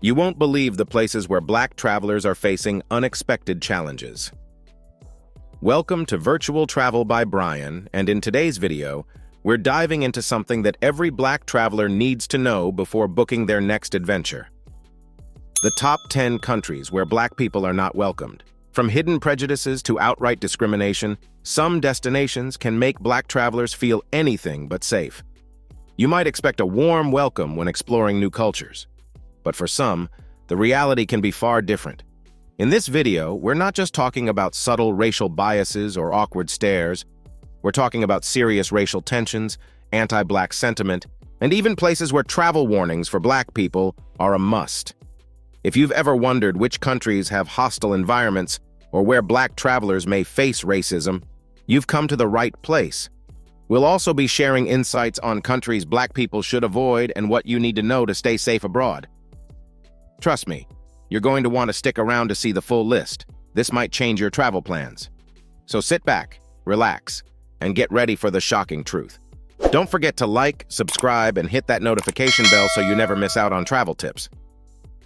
You won't believe the places where Black travelers are facing unexpected challenges. Welcome to Virtual Travel by Brian, and in today's video, we're diving into something that every Black traveler needs to know before booking their next adventure. The top 10 countries where Black people are not welcomed. From hidden prejudices to outright discrimination, some destinations can make Black travelers feel anything but safe. You might expect a warm welcome when exploring new cultures. But for some, the reality can be far different. In this video, we're not just talking about subtle racial biases or awkward stares. We're talking about serious racial tensions, anti-Black sentiment, and even places where travel warnings for Black people are a must. If you've ever wondered which countries have hostile environments or where Black travelers may face racism, you've come to the right place. We'll also be sharing insights on countries Black people should avoid and what you need to know to stay safe abroad. Trust me, you're going to want to stick around to see the full list. This might change your travel plans. So sit back, relax, and get ready for the shocking truth. Don't forget to like, subscribe, and hit that notification bell so you never miss out on travel tips.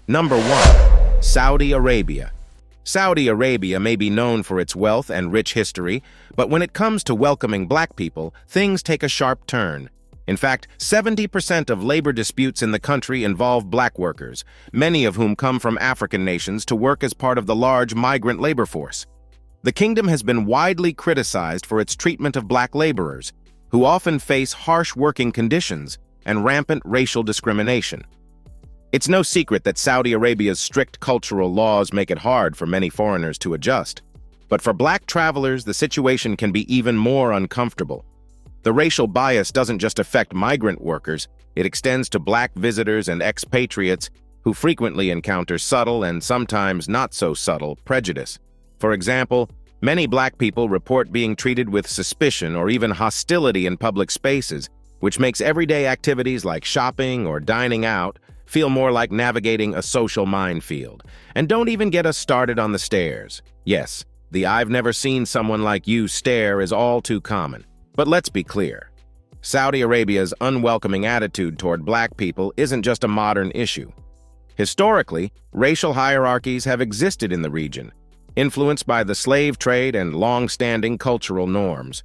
Number 1. Saudi Arabia. Saudi Arabia may be known for its wealth and rich history, but when it comes to welcoming Black people, things take a sharp turn. In fact, 70% of labor disputes in the country involve Black workers, many of whom come from African nations to work as part of the large migrant labor force. The kingdom has been widely criticized for its treatment of Black laborers, who often face harsh working conditions and rampant racial discrimination. It's no secret that Saudi Arabia's strict cultural laws make it hard for many foreigners to adjust. But for Black travelers, the situation can be even more uncomfortable. The racial bias doesn't just affect migrant workers, it extends to Black visitors and expatriates who frequently encounter subtle and sometimes not so subtle prejudice. For example, many Black people report being treated with suspicion or even hostility in public spaces, which makes everyday activities like shopping or dining out feel more like navigating a social minefield. And don't even get us started on the stares. Yes, the "I've never seen someone like you" stare is all too common. But let's be clear. Saudi Arabia's unwelcoming attitude toward Black people isn't just a modern issue. Historically, racial hierarchies have existed in the region, influenced by the slave trade and long-standing cultural norms.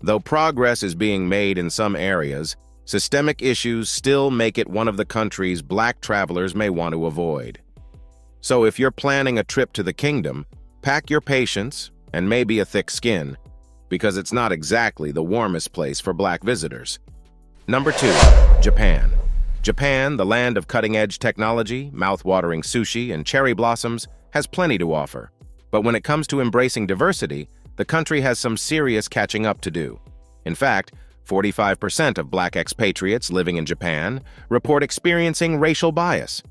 Though progress is being made in some areas, systemic issues still make it one of the countries Black travelers may want to avoid. So if you're planning a trip to the kingdom, pack your patience and maybe a thick skin, because it's not exactly the warmest place for Black visitors. Number 2. Japan. Japan, the land of cutting-edge technology, mouth-watering sushi, and cherry blossoms, has plenty to offer. But when it comes to embracing diversity, the country has some serious catching up to do. In fact, 45% of Black expatriates living in Japan report experiencing racial bias.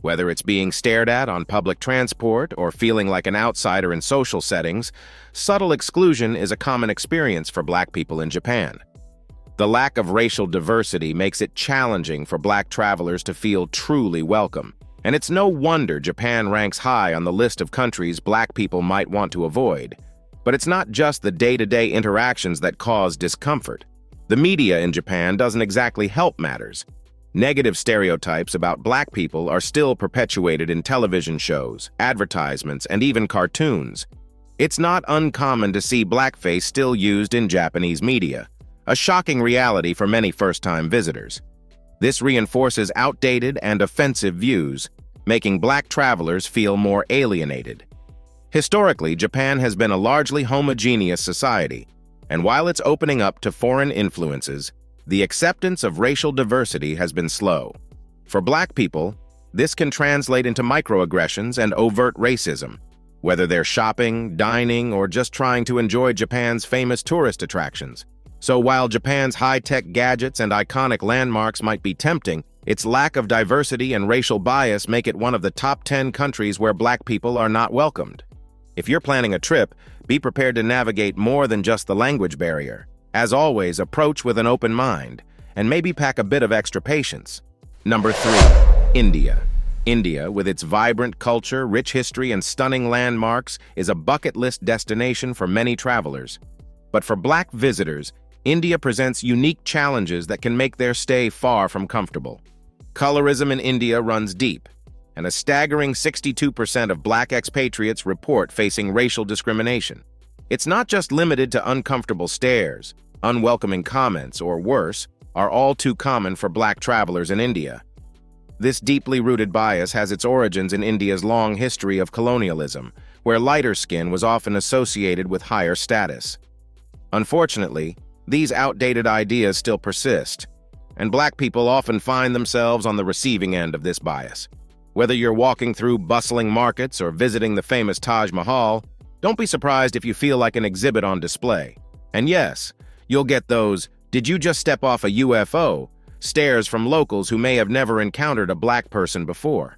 Whether it's being stared at on public transport or feeling like an outsider in social settings, subtle exclusion is a common experience for Black people in Japan. The lack of racial diversity makes it challenging for Black travelers to feel truly welcome. And it's no wonder Japan ranks high on the list of countries Black people might want to avoid. But it's not just the day-to-day interactions that cause discomfort. The media in Japan doesn't exactly help matters. Negative stereotypes about Black people are still perpetuated in television shows, advertisements, and even cartoons. It's not uncommon to see blackface still used in Japanese media, a shocking reality for many first-time visitors. This reinforces outdated and offensive views, making Black travelers feel more alienated. Historically, Japan has been a largely homogeneous society, and while it's opening up to foreign influences, the acceptance of racial diversity has been slow. For Black people, this can translate into microaggressions and overt racism, whether they're shopping, dining, or just trying to enjoy Japan's famous tourist attractions. So while Japan's high-tech gadgets and iconic landmarks might be tempting, its lack of diversity and racial bias make it one of the top 10 countries where Black people are not welcomed. If you're planning a trip, be prepared to navigate more than just the language barrier. As always, approach with an open mind, and maybe pack a bit of extra patience. Number 3. India. India, with its vibrant culture, rich history, and stunning landmarks, is a bucket list destination for many travelers. But for Black visitors, India presents unique challenges that can make their stay far from comfortable. Colorism in India runs deep. and a staggering 62% of black expatriates report facing racial discrimination. It's not just limited to uncomfortable stares. Unwelcoming comments, or worse, are all too common for black travelers in India. This deeply rooted bias has its origins in India's long history of colonialism, where lighter skin was often associated with higher status. Unfortunately, these outdated ideas still persist, and black people often find themselves on the receiving end of this bias. Whether you're walking through bustling markets or visiting the famous Taj Mahal, don't be surprised if you feel like an exhibit on display. And yes, you'll get those "did you just step off a UFO?" stares from locals who may have never encountered a black person before.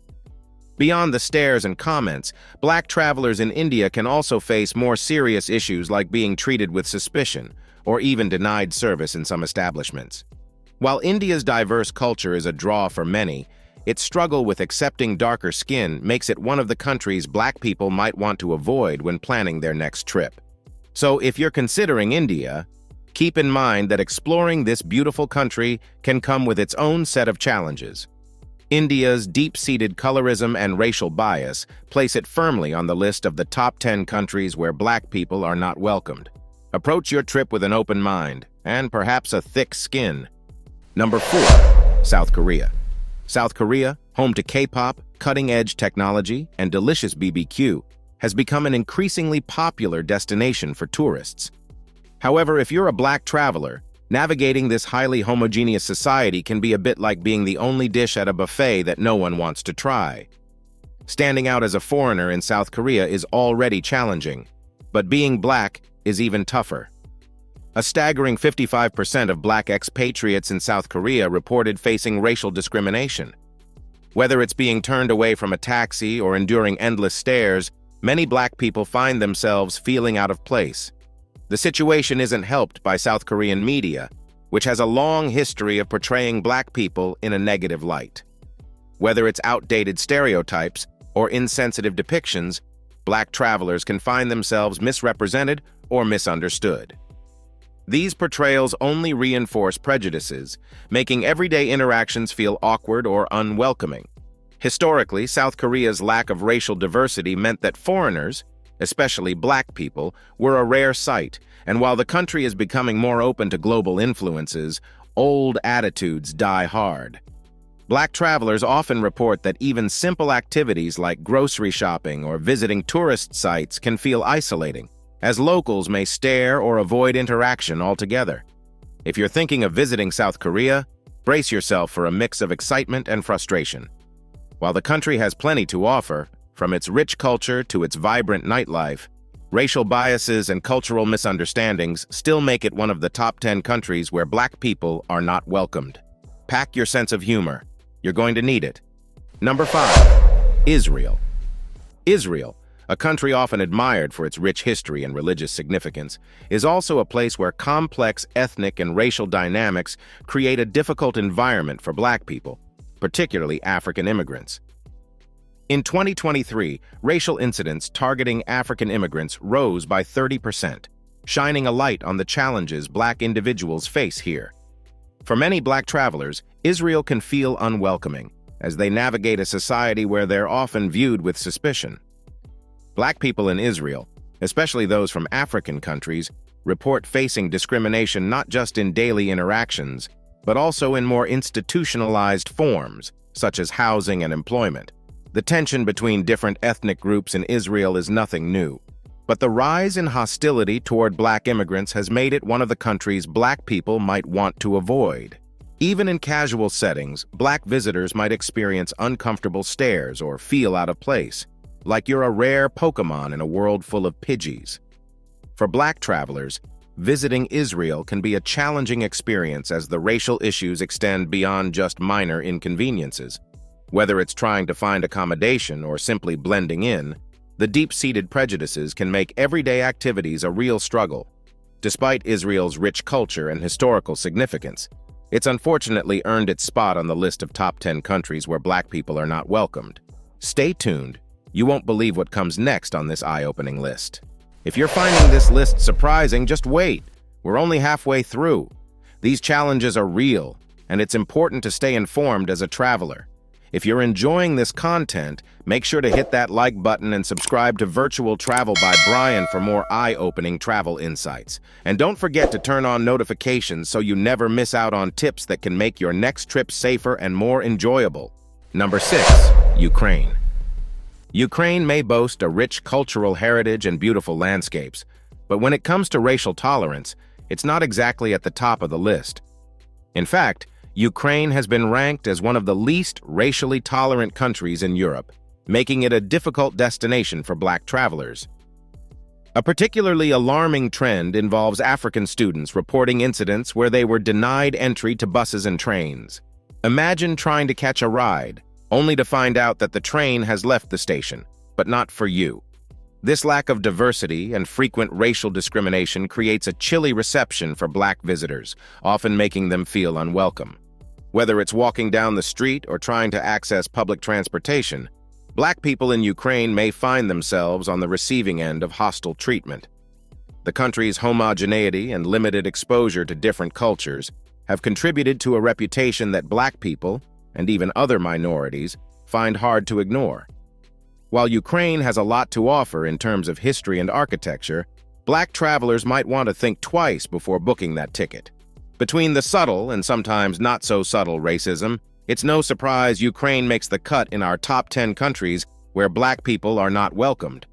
Beyond the stares and comments, black travelers in India can also face more serious issues like being treated with suspicion or even denied service in some establishments. While India's diverse culture is a draw for many, its struggle with accepting darker skin makes it one of the countries black people might want to avoid when planning their next trip. So if you're considering India, keep in mind that exploring this beautiful country can come with its own set of challenges. India's deep-seated colorism and racial bias place it firmly on the list of the top 10 countries where black people are not welcomed. Approach your trip with an open mind and perhaps a thick skin. Number 4. South Korea. South Korea, home to K-pop, cutting-edge technology, and delicious BBQ, has become an increasingly popular destination for tourists. However, if you're a black traveler, navigating this highly homogeneous society can be a bit like being the only dish at a buffet that no one wants to try. Standing out as a foreigner in South Korea is already challenging, but being black is even tougher. A staggering 55% of black expatriates in South Korea reported facing racial discrimination. Whether it's being turned away from a taxi or enduring endless stares, many black people find themselves feeling out of place. The situation isn't helped by South Korean media, which has a long history of portraying black people in a negative light. Whether it's outdated stereotypes or insensitive depictions, black travelers can find themselves misrepresented or misunderstood. These portrayals only reinforce prejudices, making everyday interactions feel awkward or unwelcoming. Historically, South Korea's lack of racial diversity meant that foreigners, especially black people, were a rare sight, and while the country is becoming more open to global influences, old attitudes die hard. Black travelers often report that even simple activities like grocery shopping or visiting tourist sites can feel isolating, as locals may stare or avoid interaction altogether. If you're thinking of visiting South Korea, brace yourself for a mix of excitement and frustration. While the country has plenty to offer, from its rich culture to its vibrant nightlife, racial biases and cultural misunderstandings still make it one of the top 10 countries where black people are not welcomed. Pack your sense of humor. You're going to need it. Number 5. Israel. Israel, a country often admired for its rich history and religious significance, is also a place where complex ethnic and racial dynamics create a difficult environment for black people, particularly African immigrants. In 2023, racial incidents targeting African immigrants rose by 30%, shining a light on the challenges black individuals face here. For many black travelers, Israel can feel unwelcoming, as they navigate a society where they're often viewed with suspicion. Black people in Israel, especially those from African countries, report facing discrimination not just in daily interactions, but also in more institutionalized forms, such as housing and employment. The tension between different ethnic groups in Israel is nothing new, but the rise in hostility toward black immigrants has made it one of the countries black people might want to avoid. Even in casual settings, black visitors might experience uncomfortable stares or feel out of place, like you're a rare Pokemon in a world full of Pidgeys. For black travelers, visiting Israel can be a challenging experience as the racial issues extend beyond just minor inconveniences. Whether it's trying to find accommodation or simply blending in, the deep-seated prejudices can make everyday activities a real struggle. Despite Israel's rich culture and historical significance, it's unfortunately earned its spot on the list of top 10 countries where black people are not welcomed. Stay tuned. You won't believe what comes next on this eye-opening list. If you're finding this list surprising, just wait. We're only halfway through. These challenges are real, and it's important to stay informed as a traveler. If you're enjoying this content, make sure to hit that like button and subscribe to Virtual Travel by Brian for more eye-opening travel insights. And don't forget to turn on notifications so you never miss out on tips that can make your next trip safer and more enjoyable. Number 6. Ukraine. Ukraine may boast a rich cultural heritage and beautiful landscapes, but when it comes to racial tolerance, it's not exactly at the top of the list. In fact, Ukraine has been ranked as one of the least racially tolerant countries in Europe, making it a difficult destination for Black travelers. A particularly alarming trend involves African students reporting incidents where they were denied entry to buses and trains. Imagine trying to catch a ride, only to find out that the train has left the station, but not for you. This lack of diversity and frequent racial discrimination creates a chilly reception for Black visitors, often making them feel unwelcome. Whether it's walking down the street or trying to access public transportation, Black people in Ukraine may find themselves on the receiving end of hostile treatment. The country's homogeneity and limited exposure to different cultures have contributed to a reputation that Black people, and even other minorities, find hard to ignore. While Ukraine has a lot to offer in terms of history and architecture, Black travelers might want to think twice before booking that ticket. Between the subtle and sometimes not-so-subtle racism, it's no surprise Ukraine makes the cut in our top 10 countries where Black people are not welcomed.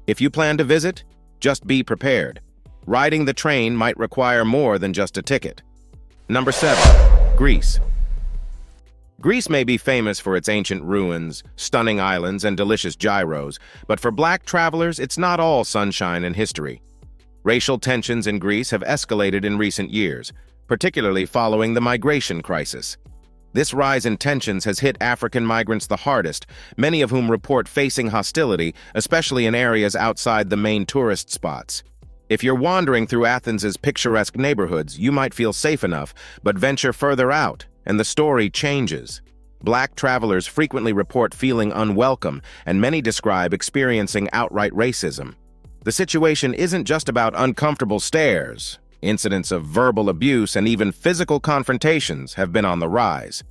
If you plan to visit, just be prepared. Riding the train might require more than just a ticket. Number 7. Greece. Greece may be famous for its ancient ruins, stunning islands, and delicious gyros, but for Black travelers, it's not all sunshine and history. Racial tensions in Greece have escalated in recent years, particularly following the migration crisis. This rise in tensions has hit African migrants the hardest, many of whom report facing hostility, especially in areas outside the main tourist spots. If you're wandering through Athens's picturesque neighborhoods, you might feel safe enough, but venture further out, and the story changes. Black travelers frequently report feeling unwelcome, and many describe experiencing outright racism. The situation isn't just about uncomfortable stares. Incidents of verbal abuse and even physical confrontations have been on the rise.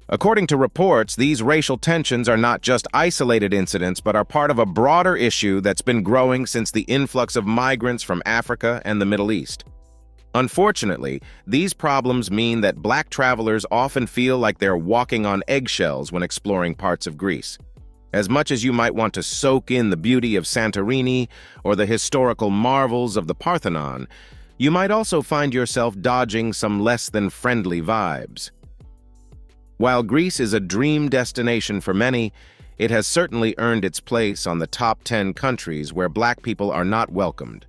According to reports, these racial tensions are not just isolated incidents but are part of a broader issue that's been growing since the influx of migrants from Africa and the Middle East. Unfortunately, these problems mean that Black travelers often feel like they're walking on eggshells when exploring parts of Greece. As much as you might want to soak in the beauty of Santorini or the historical marvels of the Parthenon, you might also find yourself dodging some less than friendly vibes. While Greece is a dream destination for many, it has certainly earned its place on the top 10 countries where Black people are not welcomed.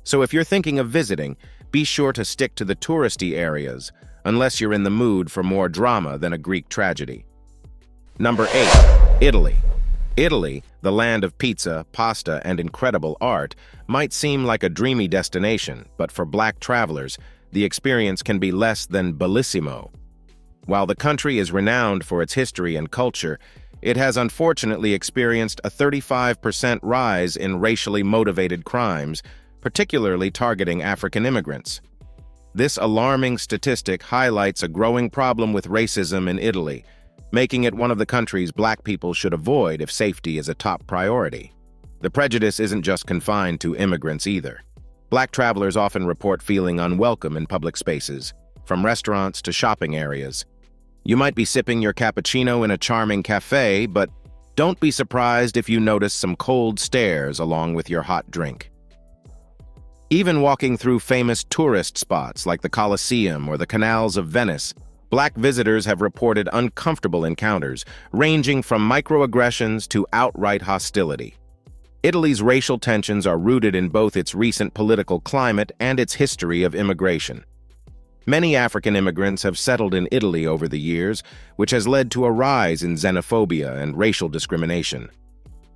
So if you're thinking of visiting, be sure to stick to the touristy areas, unless you're in the mood for more drama than a Greek tragedy. Number 8. Italy. Italy, the land of pizza, pasta, and incredible art, might seem like a dreamy destination, but for Black travelers, the experience can be less than bellissimo. While the country is renowned for its history and culture, it has unfortunately experienced a 35% rise in racially motivated crimes, particularly targeting African immigrants. This alarming statistic highlights a growing problem with racism in Italy, making it one of the countries Black people should avoid if safety is a top priority. The prejudice isn't just confined to immigrants either. Black travelers often report feeling unwelcome in public spaces, from restaurants to shopping areas. You might be sipping your cappuccino in a charming cafe, but don't be surprised if you notice some cold stares along with your hot drink. Even walking through famous tourist spots like the Colosseum or the canals of Venice, Black visitors have reported uncomfortable encounters, ranging from microaggressions to outright hostility. Italy's racial tensions are rooted in both its recent political climate and its history of immigration. Many African immigrants have settled in Italy over the years, which has led to a rise in xenophobia and racial discrimination.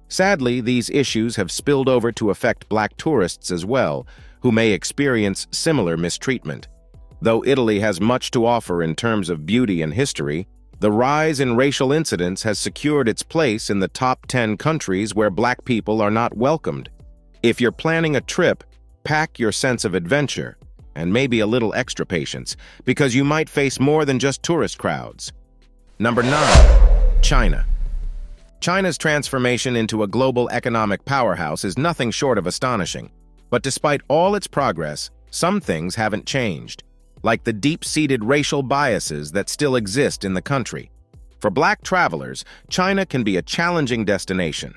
Sadly, these issues have spilled over to affect Black tourists as well, who may experience similar mistreatment. Though Italy has much to offer in terms of beauty and history, the rise in racial incidents has secured its place in the top 10 countries where Black people are not welcomed. If you're planning a trip, pack your sense of adventure and maybe a little extra patience, because you might face more than just tourist crowds. Number 9. China. China's transformation into a global economic powerhouse is nothing short of astonishing. But despite all its progress, some things haven't changed, like the deep-seated racial biases that still exist in the country. For Black travelers, China can be a challenging destination.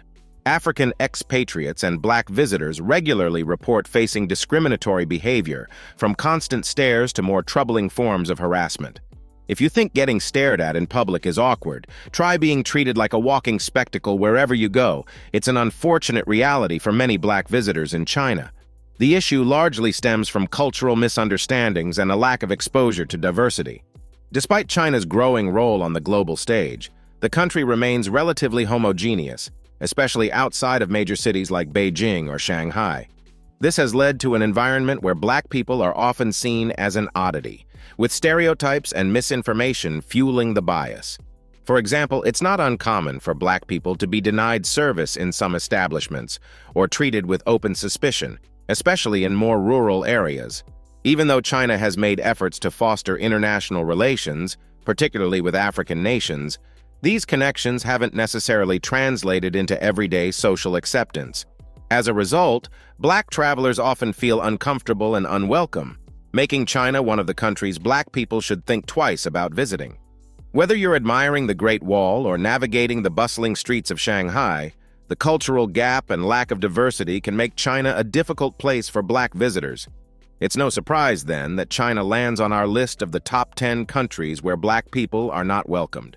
African expatriates and Black visitors regularly report facing discriminatory behavior, from constant stares to more troubling forms of harassment. If you think getting stared at in public is awkward, try being treated like a walking spectacle wherever you go. It's an unfortunate reality for many Black visitors in China. The issue largely stems from cultural misunderstandings and a lack of exposure to diversity. Despite China's growing role on the global stage, the country remains relatively homogeneous, especially outside of major cities like Beijing or Shanghai. This has led to an environment where Black people are often seen as an oddity, with stereotypes and misinformation fueling the bias. For example, it's not uncommon for Black people to be denied service in some establishments or treated with open suspicion, especially in more rural areas. Even though China has made efforts to foster international relations, particularly with African nations, these connections haven't necessarily translated into everyday social acceptance. As a result, Black travelers often feel uncomfortable and unwelcome, making China one of the countries Black people should think twice about visiting. Whether you're admiring the Great Wall or navigating the bustling streets of Shanghai, the cultural gap and lack of diversity can make China a difficult place for Black visitors. It's no surprise, then, that China lands on our list of the top 10 countries where Black people are not welcomed.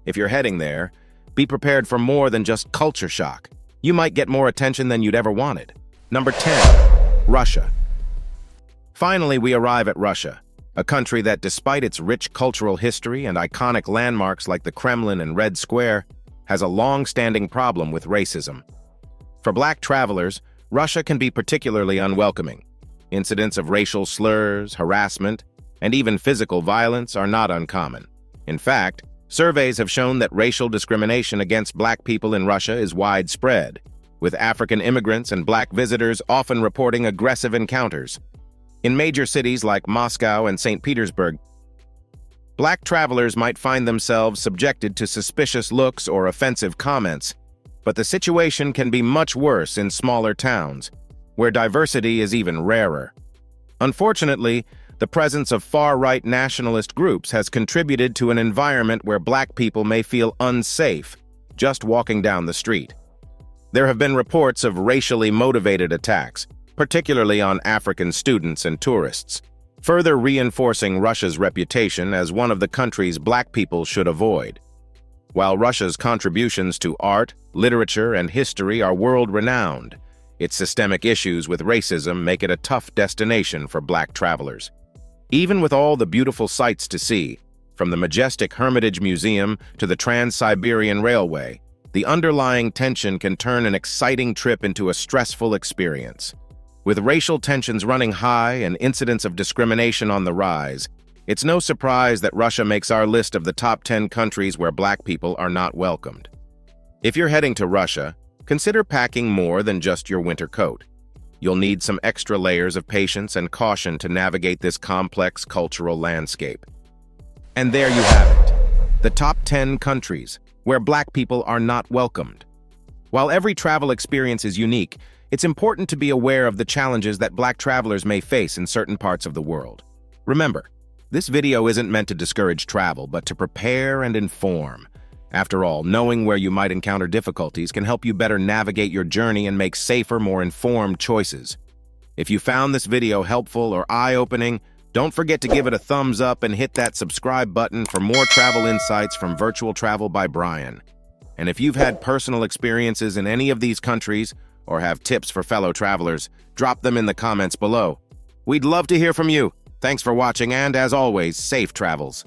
If you're heading there, be prepared for more than just culture shock. You might get more attention than you'd ever wanted. Number 10. Russia. Finally, we arrive at Russia, a country that, despite its rich cultural history and iconic landmarks like the Kremlin and Red Square, has a long-standing problem with racism. For Black travelers, Russia can be particularly unwelcoming. Incidents of racial slurs, harassment, and even physical violence are not uncommon. In fact, surveys have shown that racial discrimination against Black people in Russia is widespread, with African immigrants and Black visitors often reporting aggressive encounters. In major cities like Moscow and St. Petersburg, Black travelers might find themselves subjected to suspicious looks or offensive comments, but the situation can be much worse in smaller towns, where diversity is even rarer. Unfortunately, the presence of far-right nationalist groups has contributed to an environment where Black people may feel unsafe just walking down the street. There have been reports of racially motivated attacks, particularly on African students and tourists, further reinforcing Russia's reputation as one of the countries Black people should avoid. While Russia's contributions to art, literature, and history are world-renowned, its systemic issues with racism make it a tough destination for Black travelers. Even with all the beautiful sights to see, from the majestic Hermitage Museum to the Trans-Siberian Railway, the underlying tension can turn an exciting trip into a stressful experience. With racial tensions running high and incidents of discrimination on the rise, it's no surprise that Russia makes our list of the top 10 countries where Black people are not welcomed. If you're heading to Russia, consider packing more than just your winter coat. You'll need some extra layers of patience and caution to navigate this complex cultural landscape. And there you have it, the top 10 countries where Black people are not welcomed. While every travel experience is unique, it's important to be aware of the challenges that Black travelers may face in certain parts of the world. Remember, this video isn't meant to discourage travel, but to prepare and inform. After all, knowing where you might encounter difficulties can help you better navigate your journey and make safer, more informed choices. If you found this video helpful or eye-opening, don't forget to give it a thumbs up and hit that subscribe button for more travel insights from Virtual Travel by Brian. And if you've had personal experiences in any of these countries or have tips for fellow travelers, drop them in the comments below. We'd love to hear from you. Thanks for watching and, as always, safe travels.